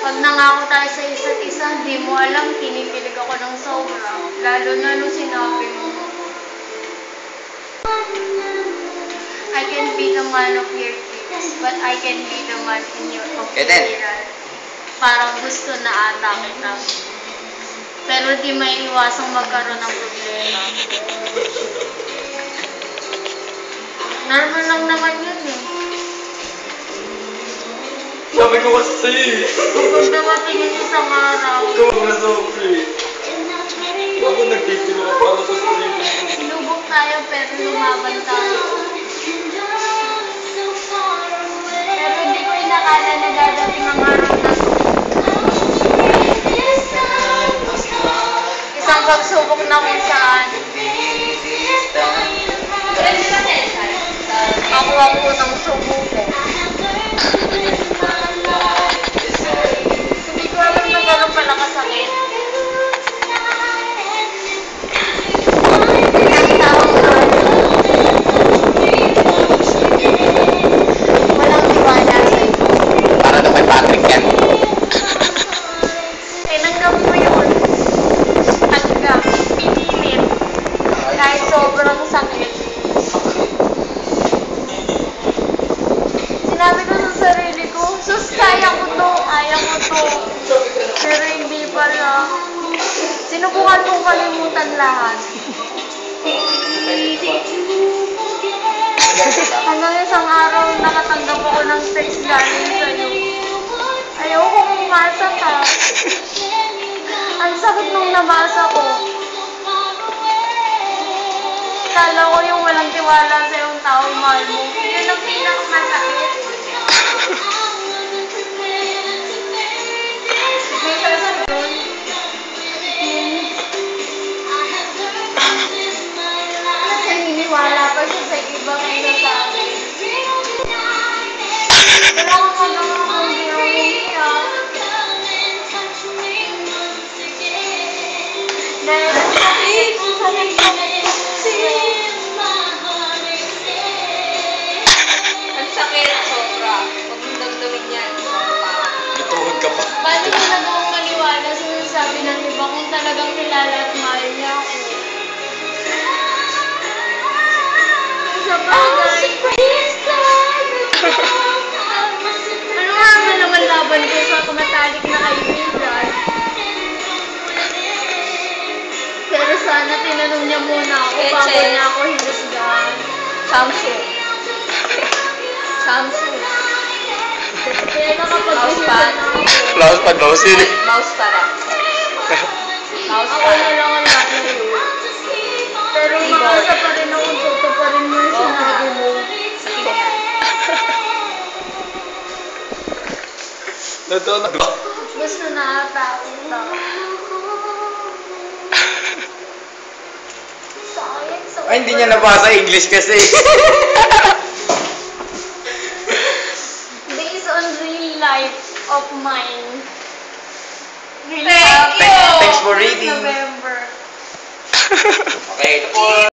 Pag nangako tayo sa isa't isa, hindi mo alam, kinikilig ako ng sobra. Lalo na nung sinabi mo, I can be the man of your dreams, but I can be the man in your opinion. Parang gusto na ata kita. Pero di may iwasang magkaroon ng problema. Normal lang naman yun eh. Sabi ko kasi sa'yo eh. Kapag dumating yung isang araw, Ikaw na Sophie. Ako nagtitilo para sa sarili. lubog tayo pero lumaban tayo. Pero hindi ko inakala na dadating ang araw na to. Isang pagsubok na kung saan. Ako ang unang sumuko. Hindi ko alam na gano'n pala kasakit. Ang taong walang tiwala sa'yo. Para daw kay Patrick yan. Tinanggap mo yun. Tanggap. Pinilit. Kahit sobrang sakit. Sinabi ko sa sarili ko, sus, kaya ko to. Pero hindi pala. Sinubukan kong kalimutan lahat. Hanggang isang araw, nakatanggap ako ng text galing sa'yo. Ayokong umasa ka. Ang sakit nung nabasa ko. Kala ko yung walang tiwala sa yung taong mahal mo. Yun ang pinakamasakit. May sasabihin. Naniniwala pa siya sa iba kaysa sa akin. Wala akong magawa kung di ako umiyak. Dahil ang sakit Ang sakit, sobra. Huwag mong damdamin yan. Natuhod ka pa. Paano ko nagawang maniwala sa sinasabi ng iba kung talagang kilala at mahal niya ako? Sa bagay. Ano nga naman laban ko sa tumatalik na kaibigan? Pero sana tinanong niya muna ako bago niya ako hinusgahan. Samsung. Kaya nakapag-isipan ako. Laos pa daw sila. Mouse para. Mouse Ako para. na lang ang lahat. Pero makasa pa rin ako, toto pa rin mo yung sinabi mo. Totoo na. Gusto na ata kita. Sakit. Ay, hindi niya nabasa English kasi. Based on real life of mine. Thank you! Thanks for reading. November. Okay, ito po.